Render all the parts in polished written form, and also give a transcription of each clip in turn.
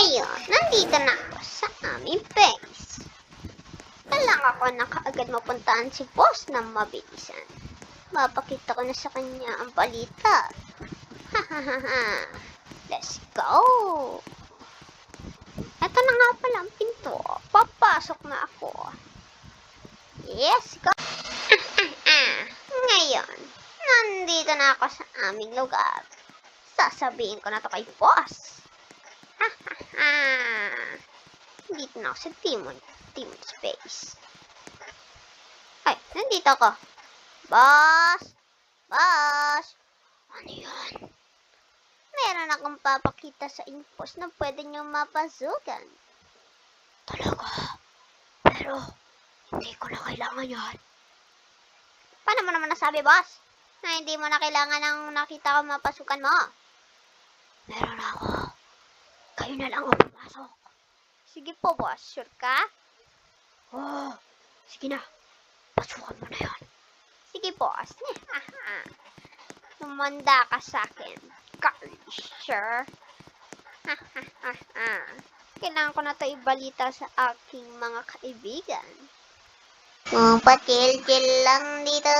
Ngayon, nandito na ako sa aming base. Kailangan ako na kaagad mapuntaan si boss ng mabilisan. Mapakita ko na sa kanya ang balita. Hahaha. Let's go! Ito na nga pala ang pinto. Papasok na ako. Yes, go! Ngayon, nandito na ako sa aming lugar. Sasabihin ko na to kay boss. Dito na ako sa Timon Space. Ay, nandito ako. Boss! Boss! Ano yan? Meron akong papakita sa infos na pwede nyo mapasukan. Talaga? Pero, hindi ko na kailangan yan. Paano mo naman nasabi, boss? Na hindi mo na kailangan ng nakita ko mapasukan mo? Meron ako. Kayo na lang ang pumasok. Sige po, boss. Sure ka? Oh, sige na. Pasukan mo na yan. Sige, boss. Tumanda ka sa akin. Carly, sure. Kailangan ko na ito ibalita sa aking mga kaibigan. Patil-til lang dito.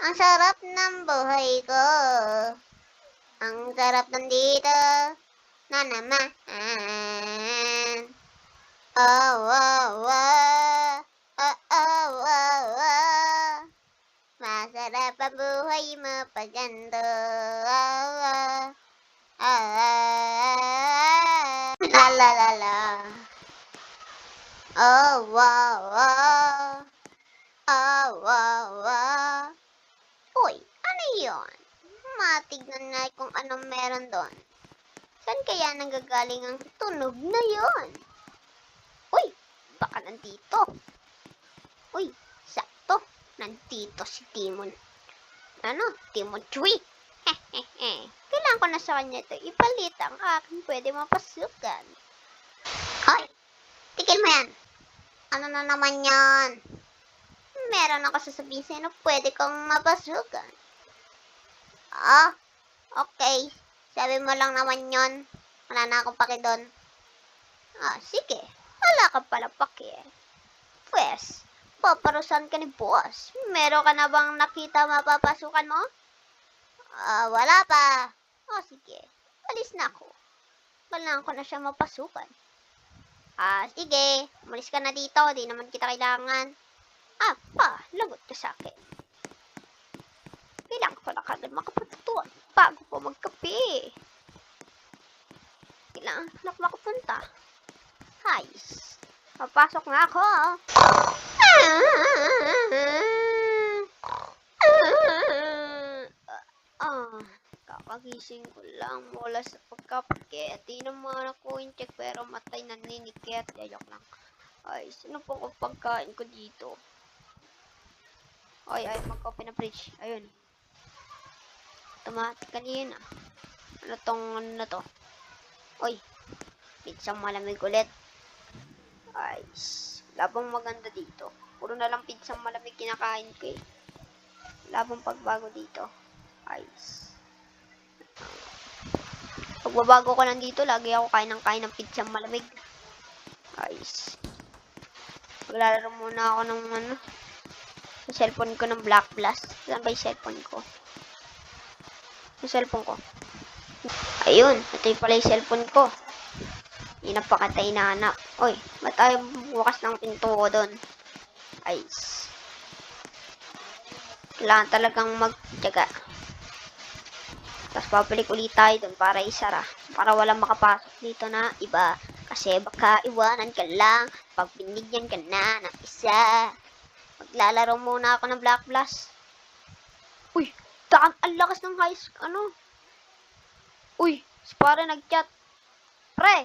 Ang sarap ng buhay ko. Ang sarap nandito. Na naman. Oh, oh, oh. Oh, oh, oh, oh. Masarap ang buhay mo pag ganito. Oh, oh. Ah, la la la la. Oh, wow, wow. Oh, wow, wow. Uy, ano yun? Matignan nga kung anong meron doon. Saan kaya nanggagaling ang tunog na yon? Uy, baka nandito. Uy, sakto. Nandito si Timon. Ano? Timon Chui. Kailangan ko na sa kanya ito ipalita ang aking pwede mapasukan. Hoy, tigil mo yan. Ano na naman yan? Meron ako sasabihin sa'yo na pwede kong mapasukan. Ah, okay. Sabi mo lang naman yon. Wala na akong paki doon. Ah, sige. Wala ka pala paki eh. Pwes, paparusan ka ni boss. Meron ka na bang nakita mapapasukan mo? Wala pa. Oh, sige. Alis na ako. Kailangan ko na siya mapasukan. Sige. Umalis ka na dito. Di naman kita kailangan. Lagot ka sa akin. Kailangan ko na kagad makapuntuan bago po magkape. Kailangan ko na makapunta. Hayes. Papasok nga ako. Kakagising ko lang mula sa pagkapakit. Di naman ako in-check pero matay na ninikit. Yayok lang. Ay, sino po ko pagkain ko dito? Ay, mag-open na fridge. Ayun. Automatic kanina. Ano na to? Oy, pizzang malamig ulit. Ay, labang maganda dito. Puro na lang pizzang malamig kinakain ko eh. Labang pagbago dito. Ay. Pagbabago ko lang dito, lagi ako kain ng pizzang malamig. Ay. Maglalaro muna ako ng sa cellphone ko ng Black Blast. Saan ba yung cellphone ko? Yung cellphone ko. Ayun, ito yung pala yung cellphone ko. Hindi na pa kita inahanap. Uy, ba't tayo bukas ng pinto ko doon? Ay. Kailangan talagang magtyaga. Tapos babalik ulit tayo doon para isara. Para walang makapasok dito na iba. Kasi baka iwanan ka lang pag binigyan ka na ng isa. Maglalaro muna ako ng Black Blast. Uy, ang lakas ng high school. Uy, si pare nag-chat. Pre,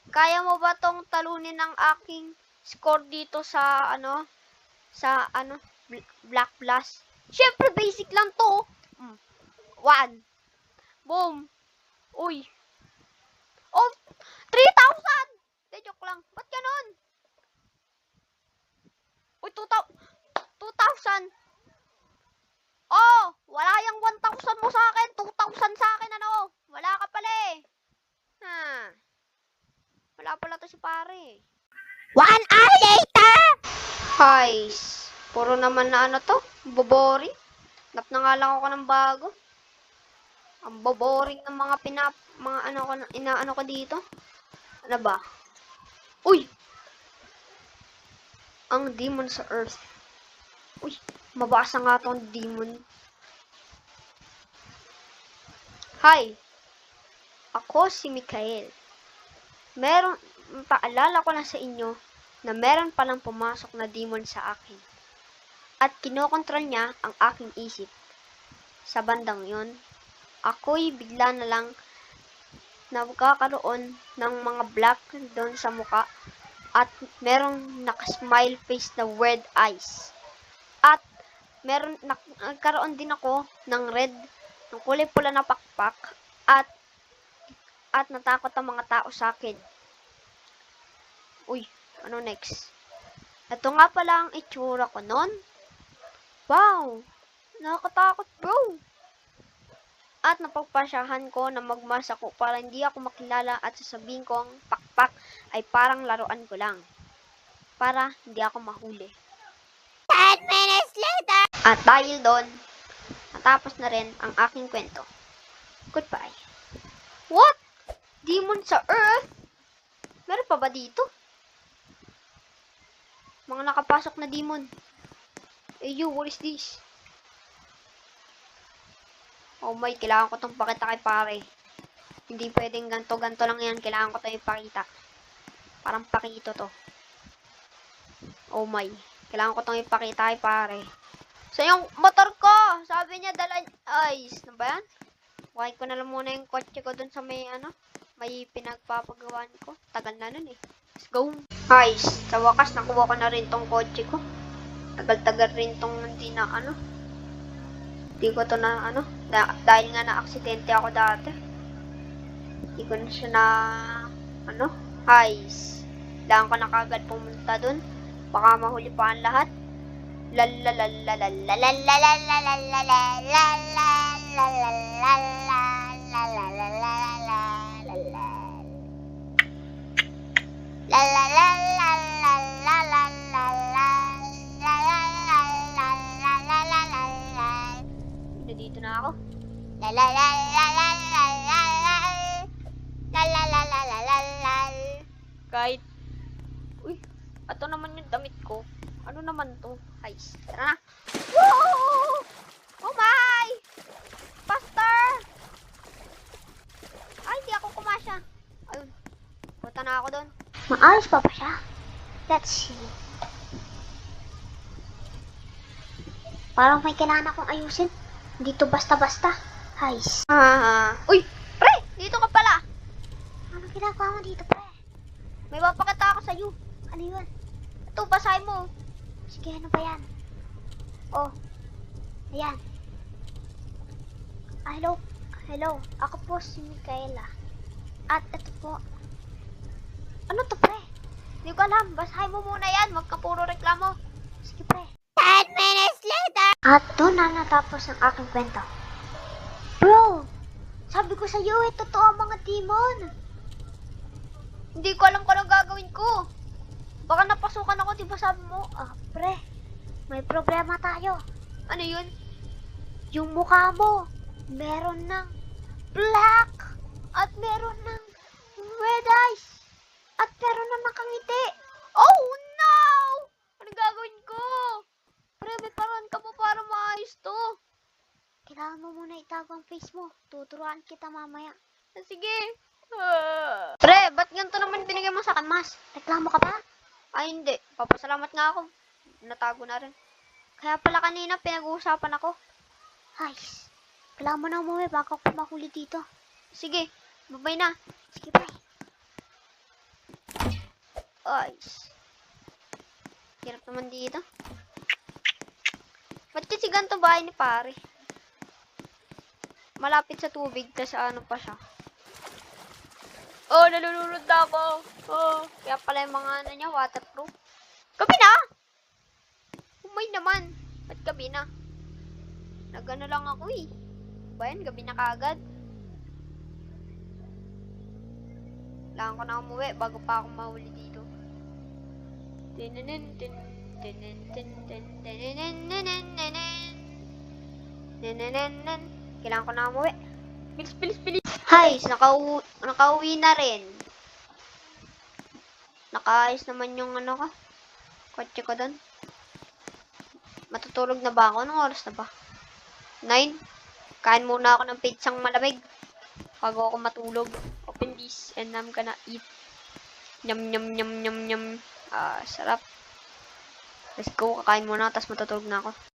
kaya mo ba tong talunin ng aking score dito sa Black Blast? Syempre basic lang to. 1. Boom. Uy. Oh, 3,000. De joke lang. Ba't ganun? Uy, 2,000. Oh, wala yung 1,000 mo sa akin. 2,000 sa akin, ano? Wala ka pala eh. Kaya pala to si pare. 1 hour later! Guys, puro naman na ano to, boboring. Nap na nga lang ako ng bago. Ang boboring ng mga mga ano ko, inaano ko dito. Ano ba? Uy! Ang demon sa earth. Uy, mabasa nga tong demon. Hi! Ako si Mikael. Paalala ko na sa inyo na meron palang pumasok na demon sa akin. At kinokontrol niya ang aking isip. Sa bandang yon, ako'y bigla na lang nagkakaroon ng mga black doon sa muka at merong naka-smile face na weird eyes. At nagkaroon din ako ng red, ng kulay pula na pakpak at natakot ang mga tao sa akin. Uy, ano next? Ito nga pala ang itsura ko nun. Wow! Nakakatakot, bro! At napagpasyahan ko na magmasa ko para hindi ako makilala at sasabihin ko ang pakpak ay parang laruan ko lang. Para hindi ako mahuli. 10 minutes later! At dahil doon, natapos na rin ang aking kwento. Goodbye. What? Demon sa earth? Meron pa ba dito? Mga nakapasok na demon. Hey you, what is this? Oh my, kailangan ko itong pakita kay pare. Hindi pwedeng ganto-ganto lang yan. Kailangan ko itong ipakita. Parang pakito to. Oh my, kailangan ko itong ipakita kay pare. So yung motor ko, sabi niya dala... Ay, ano ba yan? Wakay ko na lang muna yung kotse ko dun sa may may pinagpapagawan ko. Tagal na nun eh. Let's go. Guys, sa wakas nakuha ko na rin tong kotse ko. Tagal-tagal rin tong hindi na Hindi ko to na dahil nga na-aksidente ako dati. Hindi ko na siya na guys. Kailangan ko na kagad pumunta dun. Baka mahuli pa ang lahat. Dito na ako. Kahit uy, ato naman yung damit ko. Ano naman to? Guys, tara na. Woo! Oh my! Pastor! Ay, hindi ako kumasya. Ayun. Punta na ako doon. Maayos pa siya? Let's see. Parang may kailangan akong ayusin. Dito basta-basta. Guys. Uy! Pre! Dito ka pala! Ano ginagawa mo dito, pre? May papakita ako sa'yo. Ano yun? Ito, basahin mo. Sige, ano ba yan? Oh. Ayan. Hello. Hello. Ako po si Micaela. At ito po. Ano to, pre? Hindi ko alam. Basahin mo muna yan. Huwag ka puro reklamo. Sige, pre. 10 minutes later! At doon na natapos ang aking kwento. Bro! Sabi ko sa'yo totoo ang mga demon. Hindi ko alam kung anong gagawin ko. Baka napasukan ako, diba sabi mo? Pre, may problema tayo. Ano yun? Yung mukha mo, meron ng black at meron ng red eyes at meron ng nakangiti. Oh no! Ano gagawin ko? Pre, may paraan ka mo para maayos to. Kailangan mo muna itago ang face mo. Tuturuan kita mamaya. Sige. Pre, ba't ganito naman binigay mo sa akin, mas? Reklamo ka pa? Ay, hindi. Papasalamat nga ako. Natago na rin. Kaya pala kanina pinag-uusapan ako. Guys, kailangan mo na umuwi bago ako mahuli dito. Sige, babay na. Sige, bye. Guys. Hirap naman dito. Ba't kasi ganito bahay ni pare? Malapit sa tubig, tas ano pa siya. Oh, nalulunod na ako. Oh, kaya pala yung mga niya, waterproof. Gabi na! Umay naman. Ba't gabi na? Nagano lang ako eh. Ba yan, gabi na kaagad. Kailangan ko na umuwi bago pa ako mahuli dito. Kailangan ko na umuwi. Bilis, bilis, bilis. Hay, nakauwi na rin. Nakaayos naman yung ano ko. Kotse ko doon. Matutulog na ba ako? Anong oras na ba? 9? Kain muna ako ng pitsang malamig. Bago ako matulog. Open this and I'm gonna eat. Nyam, nyam, nyam, nyam, nyam. Sarap. Let's go. Kakain muna, tapos matutulog na ako.